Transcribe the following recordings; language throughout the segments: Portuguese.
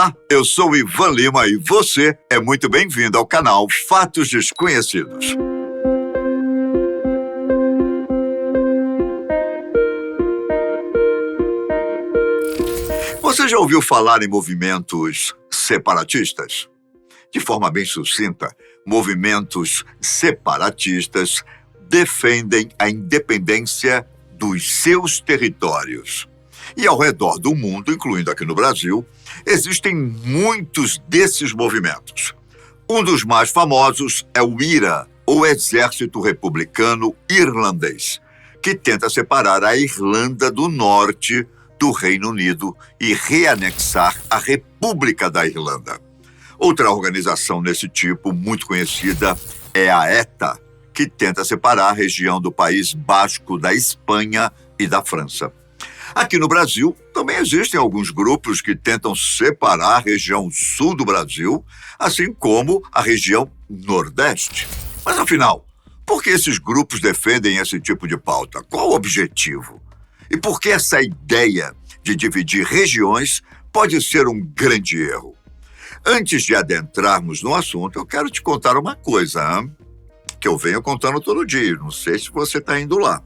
Olá, eu sou Ivan Lima e você é muito bem-vindo ao canal Fatos Desconhecidos. Você já ouviu falar em movimentos separatistas? De forma bem sucinta, movimentos separatistas defendem a independência dos seus territórios. E ao redor do mundo, incluindo aqui no Brasil, existem muitos desses movimentos. Um dos mais famosos é o IRA, ou Exército Republicano Irlandês, que tenta separar a Irlanda do Norte do Reino Unido e reanexar a República da Irlanda. Outra organização desse tipo, muito conhecida, é a ETA, que tenta separar a região do País Basco da Espanha e da França. Aqui no Brasil, também existem alguns grupos que tentam separar a região sul do Brasil, assim como a região nordeste. Mas, afinal, por que esses grupos defendem esse tipo de pauta? Qual o objetivo? E por que essa ideia de dividir regiões pode ser um grande erro? Antes de adentrarmos no assunto, eu quero te contar uma coisa, que eu venho contando todo dia. Não sei se você está indo lá.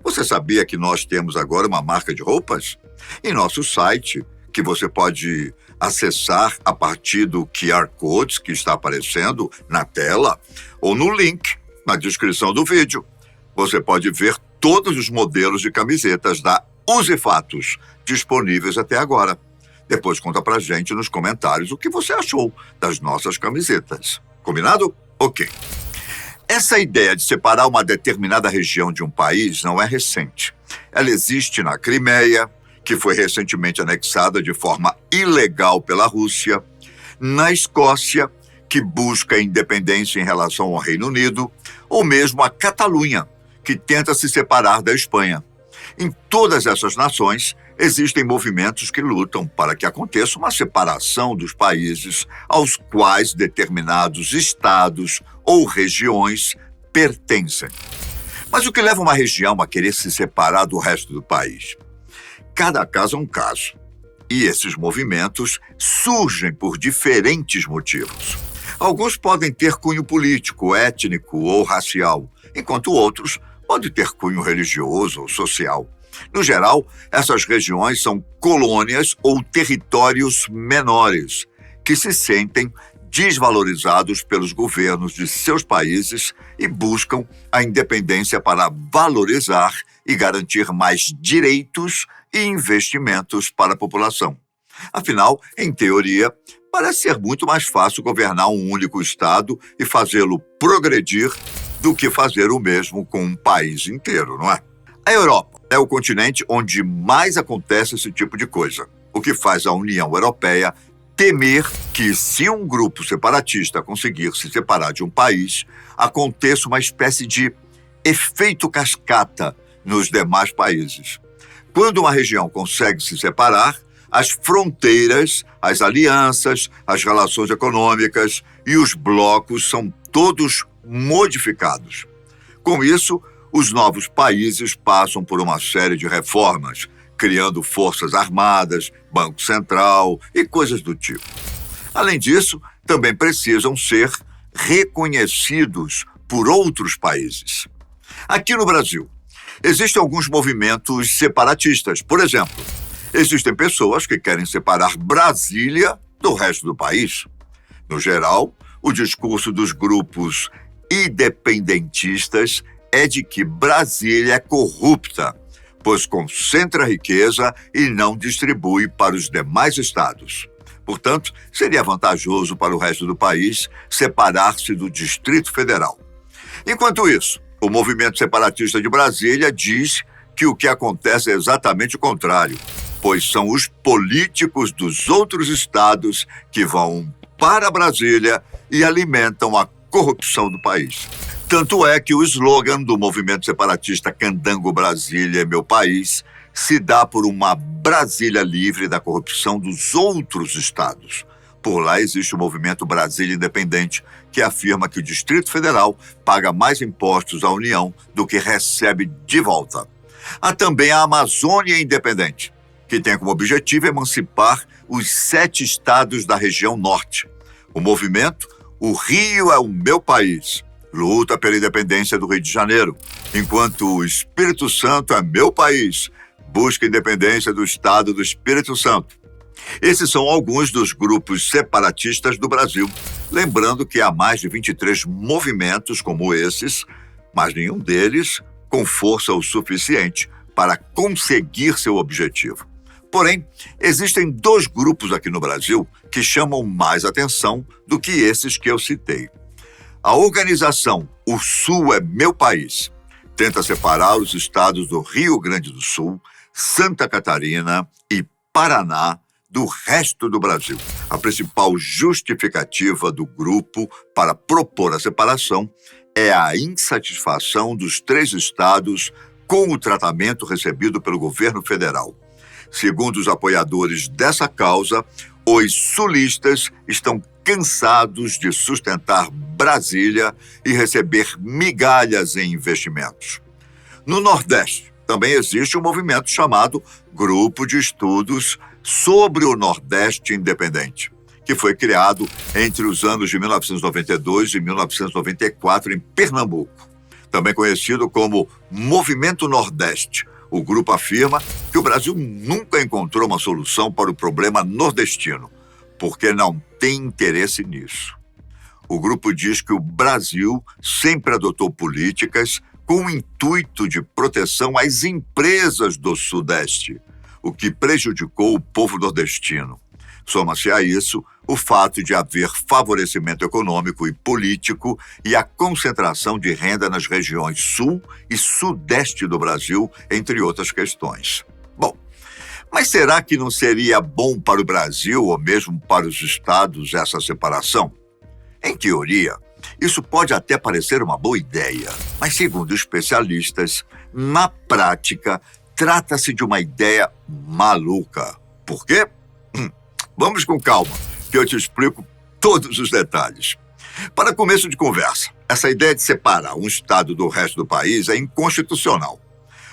Você sabia que nós temos agora uma marca de roupas? Em nosso site, que você pode acessar a partir do QR Code que está aparecendo na tela ou no link na descrição do vídeo. Você pode ver todos os modelos de camisetas da Use Fatos disponíveis até agora. Depois conta pra gente nos comentários o que você achou das nossas camisetas. Combinado? Ok. Essa ideia de separar uma determinada região de um país não é recente. Ela existe na Crimeia, que foi recentemente anexada de forma ilegal pela Rússia, na Escócia, que busca a independência em relação ao Reino Unido, ou mesmo a Catalunha, que tenta se separar da Espanha. Em todas essas nações, existem movimentos que lutam para que aconteça uma separação dos países aos quais determinados estados ou regiões pertencem. Mas o que leva uma região a querer se separar do resto do país? Cada caso é um caso. E esses movimentos surgem por diferentes motivos. Alguns podem ter cunho político, étnico ou racial, enquanto outros podem ter cunho religioso ou social. No geral, essas regiões são colônias ou territórios menores, que se sentem desvalorizados pelos governos de seus países e buscam a independência para valorizar e garantir mais direitos e investimentos para a população. Afinal, em teoria, parece ser muito mais fácil governar um único estado e fazê-lo progredir do que fazer o mesmo com um país inteiro, não é? A Europa é o continente onde mais acontece esse tipo de coisa, o que faz a União Europeia temer que, se um grupo separatista conseguir se separar de um país, aconteça uma espécie de efeito cascata nos demais países. Quando uma região consegue se separar, as fronteiras, as alianças, as relações econômicas e os blocos são todos modificados. Com isso, os novos países passam por uma série de reformas, criando forças armadas, Banco Central e coisas do tipo. Além disso, também precisam ser reconhecidos por outros países. Aqui no Brasil, existem alguns movimentos separatistas. Por exemplo, existem pessoas que querem separar Brasília do resto do país. No geral, o discurso dos grupos independentistas é de que Brasília é corrupta, pois concentra riqueza e não distribui para os demais estados. Portanto, seria vantajoso para o resto do país separar-se do Distrito Federal. Enquanto isso, o movimento separatista de Brasília diz que o que acontece é exatamente o contrário, pois são os políticos dos outros estados que vão para Brasília e alimentam a corrupção do país. Tanto é que o slogan do movimento separatista Candango Brasília é meu país se dá por uma Brasília livre da corrupção dos outros estados. Por lá existe o movimento Brasília Independente, que afirma que o Distrito Federal paga mais impostos à União do que recebe de volta. Há também a Amazônia Independente, que tem como objetivo emancipar os 7 estados da região norte. O movimento O Rio é o Meu País luta pela independência do Rio de Janeiro, enquanto o Espírito Santo é meu país, busca a independência do Estado do Espírito Santo. Esses são alguns dos grupos separatistas do Brasil, lembrando que há mais de 23 movimentos como esses, mas nenhum deles com força o suficiente para conseguir seu objetivo. Porém, existem 2 grupos aqui no Brasil que chamam mais atenção do que esses que eu citei. A organização O Sul é Meu País tenta separar os estados do Rio Grande do Sul, Santa Catarina e Paraná do resto do Brasil. A principal justificativa do grupo para propor a separação é a insatisfação dos 3 estados com o tratamento recebido pelo governo federal. Segundo os apoiadores dessa causa, os sulistas estão cansados de sustentar Brasília e receber migalhas em investimentos. No Nordeste, também existe um movimento chamado Grupo de Estudos sobre o Nordeste Independente, que foi criado entre os anos de 1992 e 1994 em Pernambuco. Também conhecido como Movimento Nordeste, o grupo afirma que o Brasil nunca encontrou uma solução para o problema nordestino, porque não tem interesse nisso. O grupo diz que o Brasil sempre adotou políticas com o intuito de proteção às empresas do Sudeste, o que prejudicou o povo nordestino. Soma-se a isso o fato de haver favorecimento econômico e político e a concentração de renda nas regiões sul e sudeste do Brasil, entre outras questões. Bom, mas será que não seria bom para o Brasil ou mesmo para os estados essa separação? Em teoria, isso pode até parecer uma boa ideia, mas segundo especialistas, na prática, trata-se de uma ideia maluca. Por quê? Vamos com calma, que eu te explico todos os detalhes. Para começo de conversa, essa ideia de separar um estado do resto do país é inconstitucional.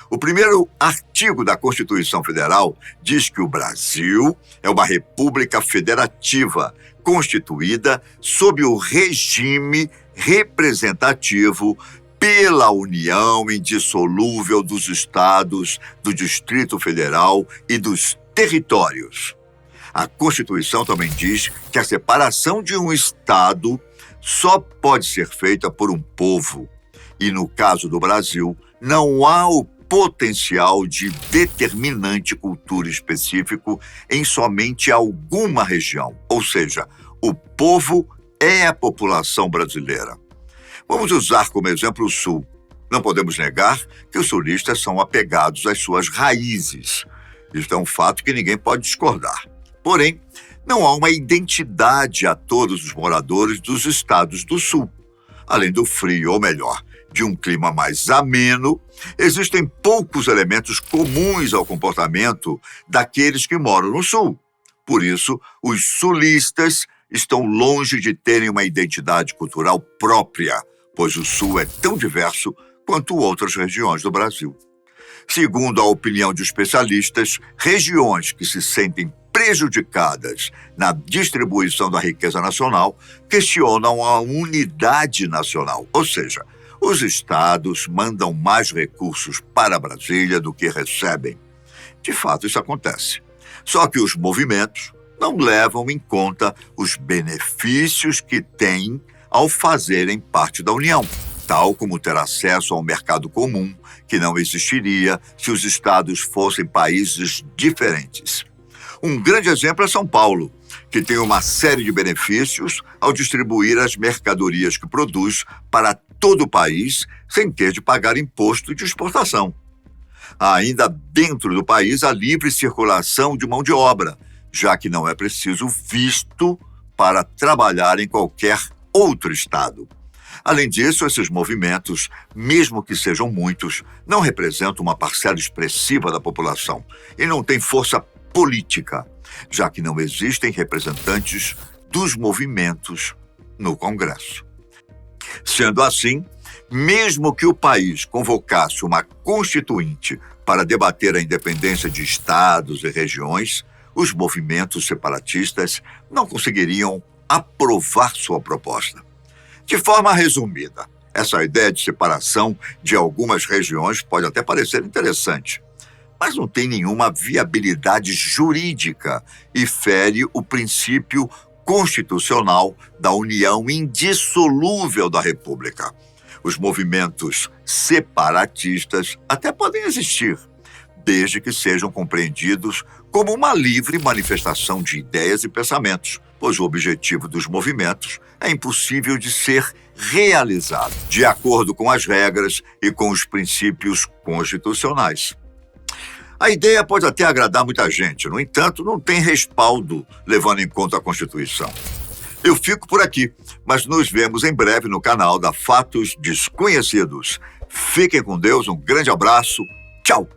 O primeiro artigo da Constituição Federal diz que o Brasil é uma república federativa, constituída sob o regime representativo pela união indissolúvel dos estados, do Distrito Federal e dos territórios. A Constituição também diz que a separação de um estado só pode ser feita por um povo. E no caso do Brasil, não há o potencial de determinante cultura específico em somente alguma região. Ou seja, o povo é a população brasileira. Vamos usar como exemplo o Sul. Não podemos negar que os sulistas são apegados às suas raízes. Isso é um fato que ninguém pode discordar. Porém, não há uma identidade a todos os moradores dos estados do Sul. Além do frio, ou melhor, de um clima mais ameno, existem poucos elementos comuns ao comportamento daqueles que moram no Sul. Por isso, os sulistas estão longe de terem uma identidade cultural própria, pois o Sul é tão diverso quanto outras regiões do Brasil. Segundo a opinião de especialistas, regiões que se sentem prejudicadas na distribuição da riqueza nacional questionam a unidade nacional, ou seja, os estados mandam mais recursos para Brasília do que recebem. De fato, isso acontece. Só que os movimentos não levam em conta os benefícios que têm ao fazerem parte da União, tal como ter acesso ao mercado comum, que não existiria se os estados fossem países diferentes. Um grande exemplo é São Paulo, que tem uma série de benefícios ao distribuir as mercadorias que produz para todo o país sem ter de pagar imposto de exportação. Há ainda dentro do país a livre circulação de mão de obra, já que não é preciso visto para trabalhar em qualquer outro estado. Além disso, esses movimentos, mesmo que sejam muitos, não representam uma parcela expressiva da população e não têm força política, já que não existem representantes dos movimentos no Congresso. Sendo assim, mesmo que o país convocasse uma constituinte para debater a independência de estados e regiões, os movimentos separatistas não conseguiriam aprovar sua proposta. De forma resumida, essa ideia de separação de algumas regiões pode até parecer interessante, mas não tem nenhuma viabilidade jurídica e fere o princípio constitucional da união indissolúvel da República. Os movimentos separatistas até podem existir, desde que sejam compreendidos como uma livre manifestação de ideias e pensamentos, pois o objetivo dos movimentos é impossível de ser realizado, de acordo com as regras e com os princípios constitucionais. A ideia pode até agradar muita gente, no entanto, não tem respaldo levando em conta a Constituição. Eu fico por aqui, mas nos vemos em breve no canal da Fatos Desconhecidos. Fiquem com Deus, um grande abraço, tchau!